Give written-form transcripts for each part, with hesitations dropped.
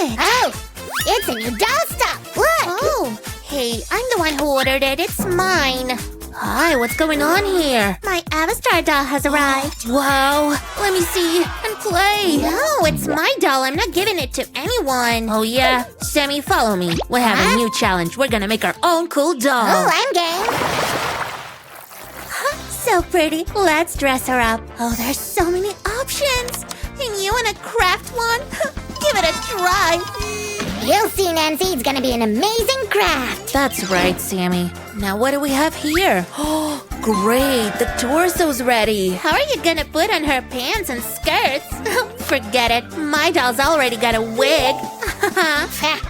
it? Oh, it's a new doll stuff. Look. Oh, hey, I'm the one who ordered it. It's mine. Hi, what's going on here? My Avatar doll has arrived. Wow, let me see and play. No, it's my doll. I'm not giving it to anyone. Oh yeah? Sammy, follow me. We have a new challenge. We're gonna make our own cool doll. Oh, I'm game. So pretty. Let's dress her up. Oh, there's so many options. And you wanna craft one? Give it a try. You'll see, Nancy. It's gonna be an amazing craft. That's right, Sammy. Now what do we have here? Oh, great. The torso's ready. How are you gonna put on her pants and skirts? Forget it. My doll's already got a wig.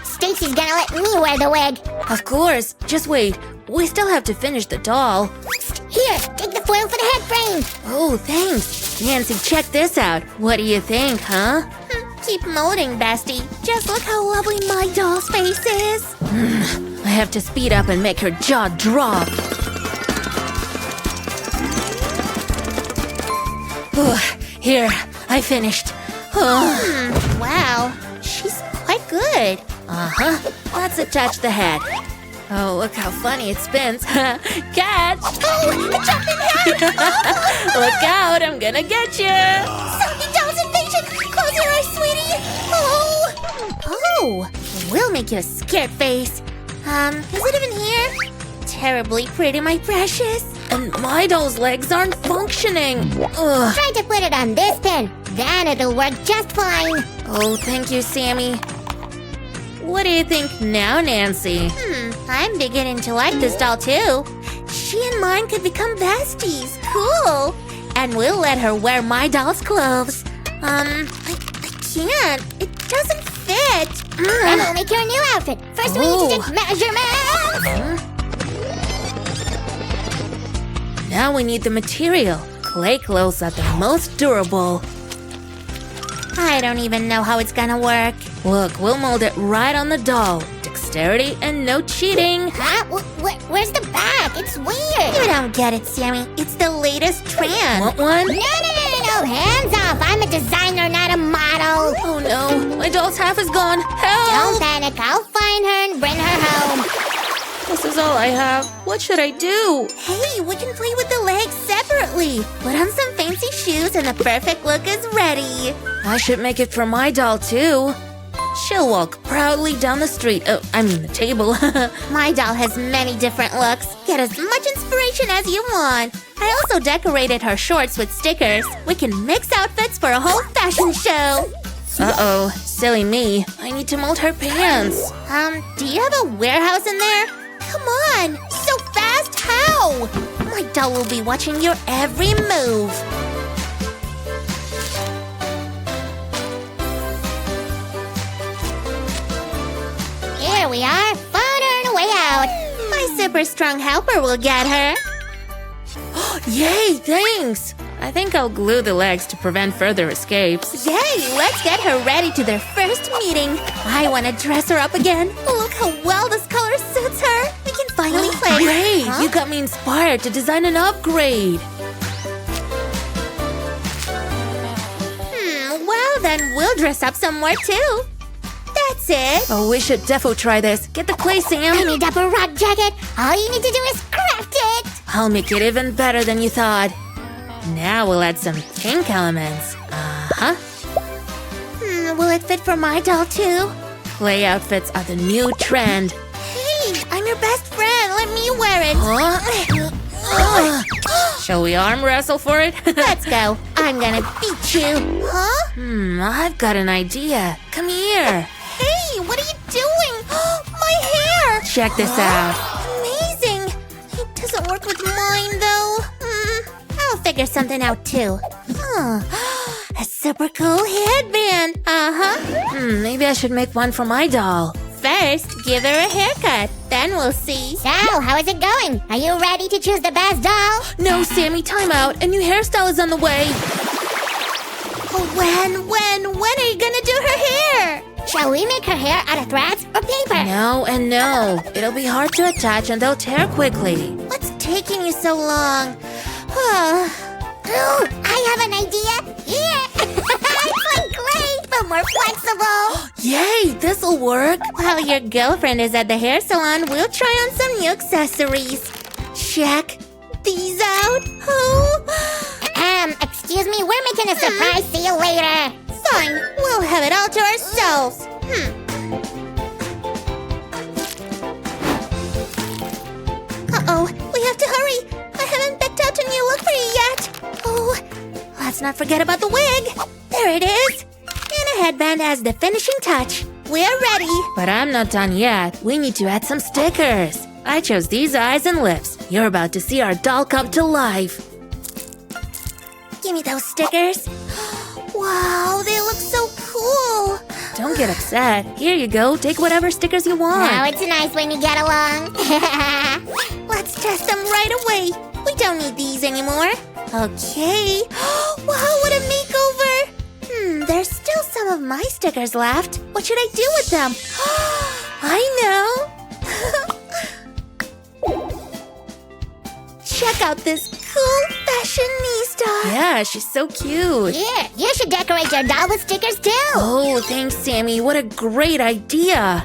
Stacy's gonna let me wear the wig. Of course. Just wait. We still have to finish the doll. Here, take the foil for the head frame. Oh, thanks. Nancy, check this out. What do you think, huh? Keep molding, bestie. Just look how lovely my doll's face is. I have to speed up and make her jaw drop. Here, I finished. Wow, she's quite good. Let's attach the head. Oh, look how funny it spins. Catch! Oh, a jumping head! Look out, I'm gonna get you! Zombie doll's invasion! Close your eyes, sweetie! Oh, we'll make you a scared face. Is it even here? Terribly pretty, my precious. And my doll's legs aren't functioning. Ugh. Try to put it on this pin. Then it'll work just fine. Oh, thank you, Sammy. What do you think now, Nancy? I'm beginning to like this doll too. She and mine could become besties. Cool. And we'll let her wear my doll's clothes. I can't. It doesn't fit. And we'll make your new outfit. First we need to take measurements. Now we need the material. Clay clothes are the most durable. I don't even know how it's gonna work. Look, we'll mold it right on the doll. Dexterity and no cheating. Huh? Where's the back? It's weird. You don't get it, Sammy. It's the latest trend. Want one? No. Hands off. I'm a designer, not a model. Oh no, my doll's half is gone. Help! Don't panic. I'll find her and bring her home. This is all I have. What should I do? Hey, we can play with the legs separately. Put on some fancy shoes and the perfect look is ready. I should make it for my doll too. She'll walk proudly down the street. Oh, I mean the table. My doll has many different looks. Get as much inspiration as you want. I also decorated her shorts with stickers. We can mix outfits for a whole fashion show. Uh-oh, silly me. I need to mold her pants. Do you have a warehouse in there? Come on, so fast, how? My doll will be watching your every move. Here we are, fun and way out. My super strong helper will get her. Yay, thanks. I think I'll glue the legs to prevent further escapes. Yay, let's get her ready to their first meeting. I want to dress her up again. Look how well this color suits her. We can finally play. Great, you got me inspired to design an upgrade. Well then, we'll dress up somewhere too. That's it. Oh, we should defo try this. Get the clay, Sam. I need a rock jacket. All you need to do is craft it. I'll make it even better than you thought. Now we'll add some pink elements. Will it fit for my doll too? Clay outfits are the new trend. Hey, I'm your best friend. Let me wear it. Shall we arm wrestle for it? Let's go. I'm gonna beat you. I've got an idea. Come here. Hey, what are you doing? My hair. Check this out. Amazing. It doesn't work with mine though. I'll figure something out too. A super cool headband. Maybe I should make one for my doll. First, give her a haircut. Then we'll see. So, how is it going? Are you ready to choose the best doll? No, Sammy, time out. A new hairstyle is on the way. When are you gonna do her hair? Shall we make her hair out of threads or paper? No and no. It'll be hard to attach and they'll tear quickly. What's taking you so long? I have an idea. Here! It's like clay, but more flexible. Yay, this'll work. While your girlfriend is at the hair salon, we'll try on some new accessories. Check these out. Oh. Excuse me, we're making a surprise. See you later. Fine, we'll have it all to ourselves. Uh-oh, we have to hurry. I haven't picked out a new look for you yet. Oh, let's not forget about the wig. There it is. And a headband as the finishing touch. We're ready. But I'm not done yet. We need to add some stickers. I chose these eyes and lips. You're about to see our doll come to life. Give me those stickers. Wow, they look so cool. Don't get upset. Here you go. Take whatever stickers you want. Oh, it's nice when you get along. Let's test them right away. We don't need these anymore. Okay. Wow, what a makeover. There's still some of my stickers left. What should I do with them? I know. Check out this cool fashionista. Yeah, she's so cute. Yeah, you should decorate your doll with stickers too. Oh, thanks, Sammy. What a great idea.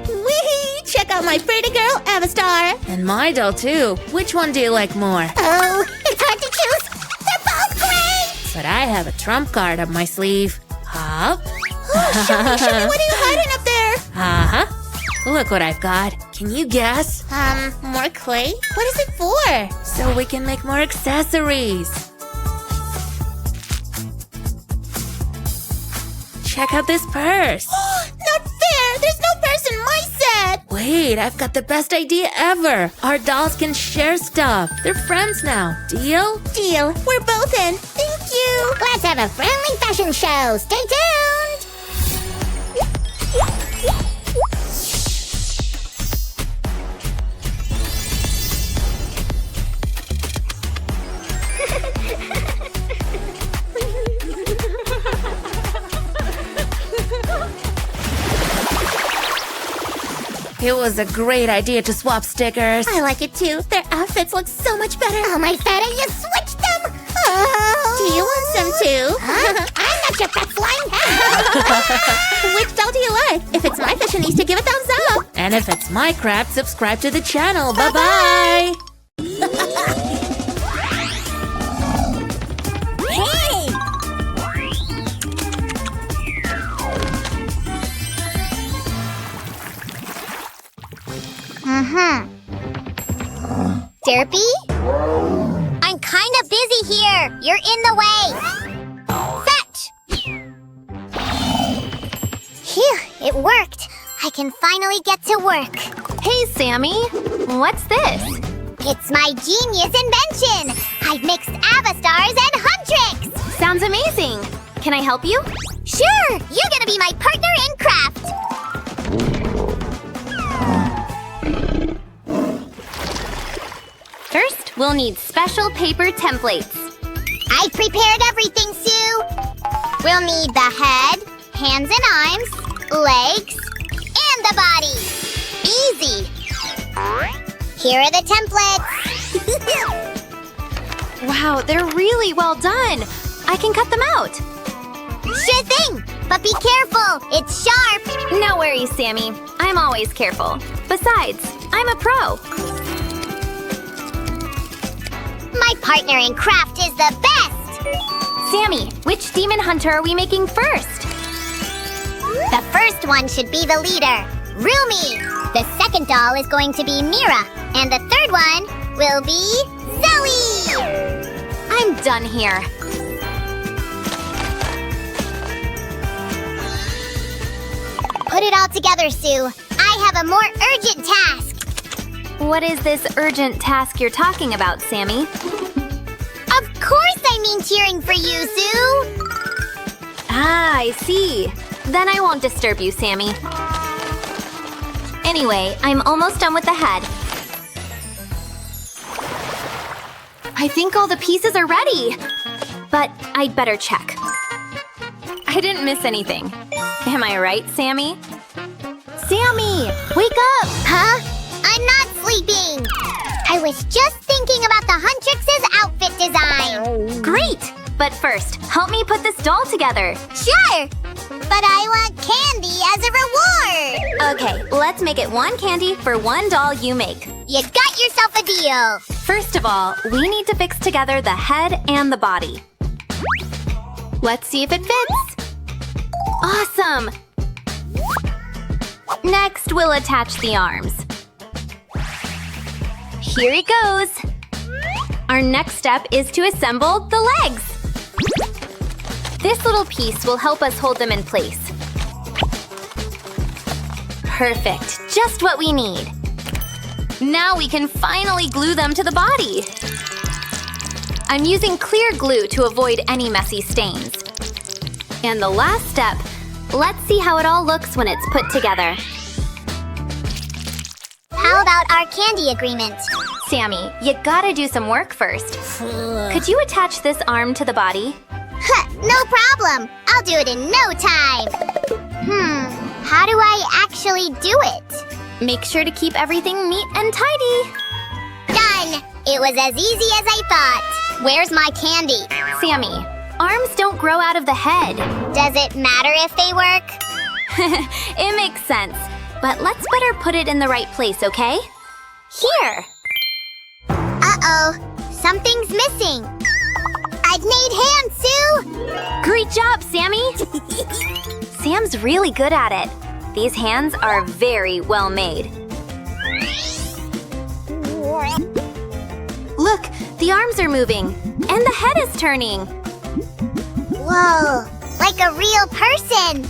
Whee! Check out my pretty girl, Avastar. And my doll, too. Which one do you like more? Oh, it's hard to choose. They're both great. But I have a trump card up my sleeve. Hop. Show me, what are you hiding up there? Uh-huh. Look what I've got. Can you guess? More clay? What is it for? So we can make more accessories. Check out this purse. Not fair! There's no purse in my set! Wait, I've got the best idea ever. Our dolls can share stuff. They're friends now. Deal? Deal. We're both in. Thank you. Let's have a friendly fashion show. Stay tuned. It was a great idea to swap stickers. I like it too. Their outfits look so much better. Oh, my feta, you switched them. Oh. Do you want some too? Huh? I'm not your pet flying hat. Which doll do you like? If it's my fashionista, give a thumbs up. And if it's my craft, subscribe to the channel. Bye-bye. Hey! Derpy? I'm kind of busy here. You're in the way. Fetch! Phew, it worked. I can finally get to work. Hey, Sammy. What's this? It's my genius invention. I've mixed Avastars and Huntrix. Sounds amazing. Can I help you? Sure, you're gonna be my partner in craft. First, we'll need special paper templates. I've prepared everything, Sue. We'll need the head, hands and arms, legs, and the body. Easy. Here are the templates. Wow, they're really well done. I can cut them out. Sure thing, but be careful. It's sharp. No worries, Sammy. I'm always careful. Besides, I'm a pro. My partner in craft is the best! Sammy, which demon hunter are we making first? The first one should be the leader, Rumi. The second doll is going to be Mira. And the third one will be Zoe! I'm done here. Put it all together, Sue. I have a more urgent task. What is this urgent task you're talking about, Sammy? Of course I mean cheering for you, Sue! Ah, I see. Then I won't disturb you, Sammy. Anyway, I'm almost done with the head. I think all the pieces are ready. But I'd better check. I didn't miss anything. Am I right, Sammy? Sammy, wake up! Huh? I'm not sleeping! I was just thinking about the Huntrix's outfit design! Great! But first, help me put this doll together. Sure! But I want candy as a reward! Okay, let's make it 1 candy for 1 doll you make. You got yourself a deal! First of all, we need to fix together the head and the body. Let's see if it fits. Awesome! Next, we'll attach the arms. Here it goes! Our next step is to assemble the legs. This little piece will help us hold them in place. Perfect, just what we need. Now we can finally glue them to the body. I'm using clear glue to avoid any messy stains. And the last step, let's see how it all looks when it's put together. How about our candy agreement? Sammy, you gotta do some work first. Could you attach this arm to the body? Huh, no problem! I'll do it in no time! How do I actually do it? Make sure to keep everything neat and tidy. Done! It was as easy as I thought. Where's my candy? Sammy, arms don't grow out of the head. Does it matter if they work? It makes sense. But let's better put it in the right place, okay? Here! Uh-oh, something's missing. I've made hands, Sue! Great job, Sammy! Sam's really good at it. These hands are very well made. Look, the arms are moving, and the head is turning. Whoa, like a real person!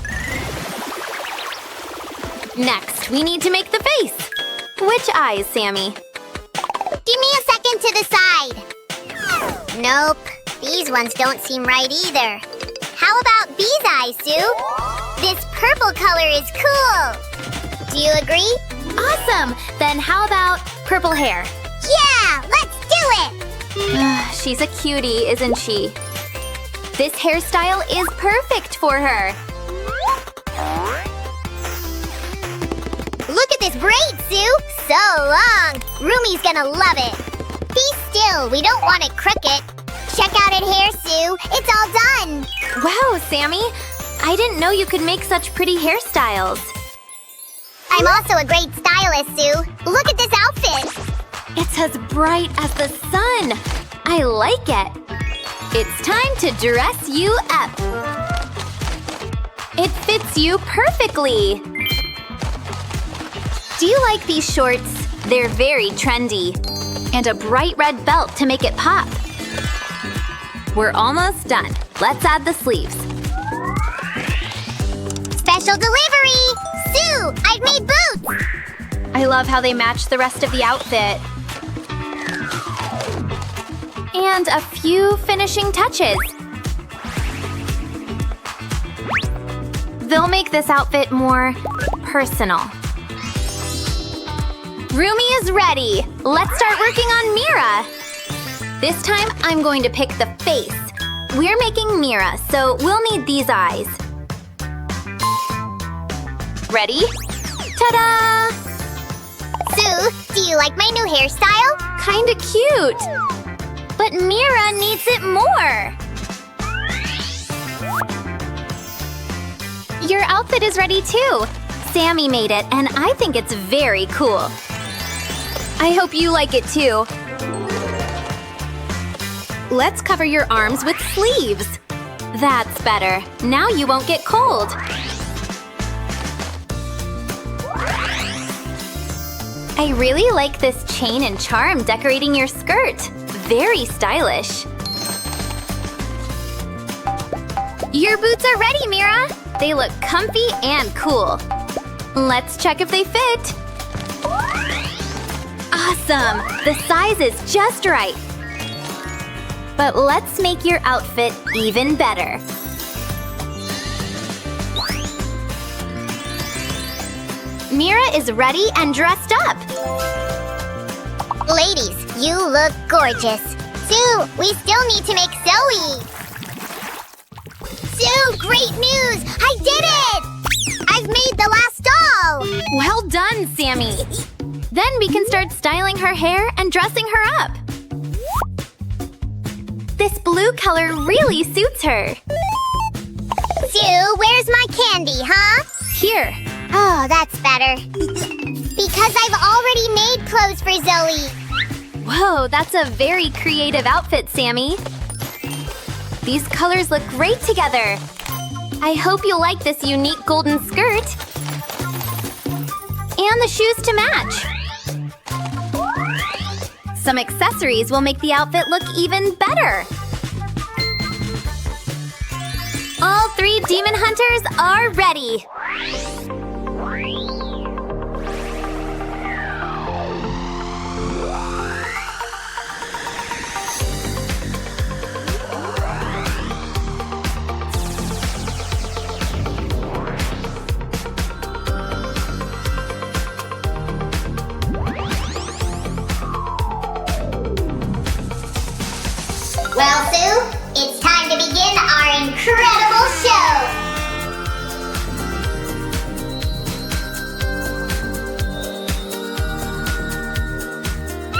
Next, we need to make the face. Which eyes, Sammy? Give me a second to decide. Nope, these ones don't seem right either. How about these eyes, Sue? This purple color is cool. Do you agree? Awesome! Then how about purple hair? Yeah, let's do it! She's a cutie, isn't she? This hairstyle is perfect for her. Look at this braid, Sue! So long! Rumi's gonna love it. Be still, we don't want it crooked. Check out it hair, Sue. It's all done. Wow, Sammy! I didn't know you could make such pretty hairstyles. I'm also a great stylist, Sue. Look at this outfit. It's as bright as the sun. I like it. It's time to dress you up. It fits you perfectly. Do you like these shorts? They're very trendy. And a bright red belt to make it pop. We're almost done. Let's add the sleeves. Special delivery! Sue, I've made boots! I love how they match the rest of the outfit. And a few finishing touches. They'll make this outfit more personal. Rumi is ready! Let's start working on Mira! This time, I'm going to pick the face. We're making Mira, so we'll need these eyes. Ready? Ta-da! Sue, do you like my new hairstyle? Kinda cute. But Mira needs it more. Your outfit is ready too. Sammy made it, and I think it's very cool. I hope you like it too. Let's cover your arms with sleeves. That's better. Now you won't get cold. I really like this chain and charm decorating your skirt. Very stylish. Your boots are ready, Mira. They look comfy and cool. Let's check if they fit. Awesome! The size is just right. But let's make your outfit even better. Mira is ready and dressed up. Ladies, you look gorgeous. Sue, we still need to make Zoe. Sue, great news! I did it! I've made the last doll! Well done, Sammy! Then we can start styling her hair and dressing her up. The This blue color really suits her. Sue, where's my candy, huh? Here. Oh, that's better. Because I've already made clothes for Zoe. Whoa, that's a very creative outfit, Sammy. These colors look great together. I hope you'll like this unique golden skirt. And the shoes to match. Some accessories will make the outfit look even better. All 3 demon hunters are ready. Well, Sue, it's time to begin our incredible show!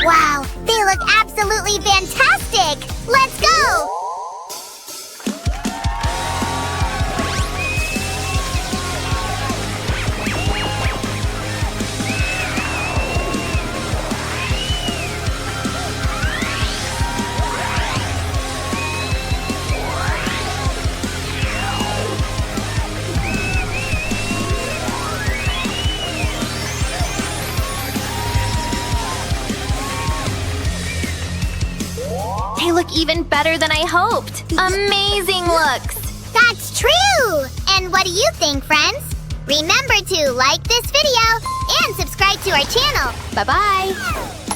Wow, they look absolutely fantastic! Let's go! They look even better than I hoped. Amazing looks. That's true! And what do you think, friends? Remember to like this video and subscribe to our channel. Bye-bye.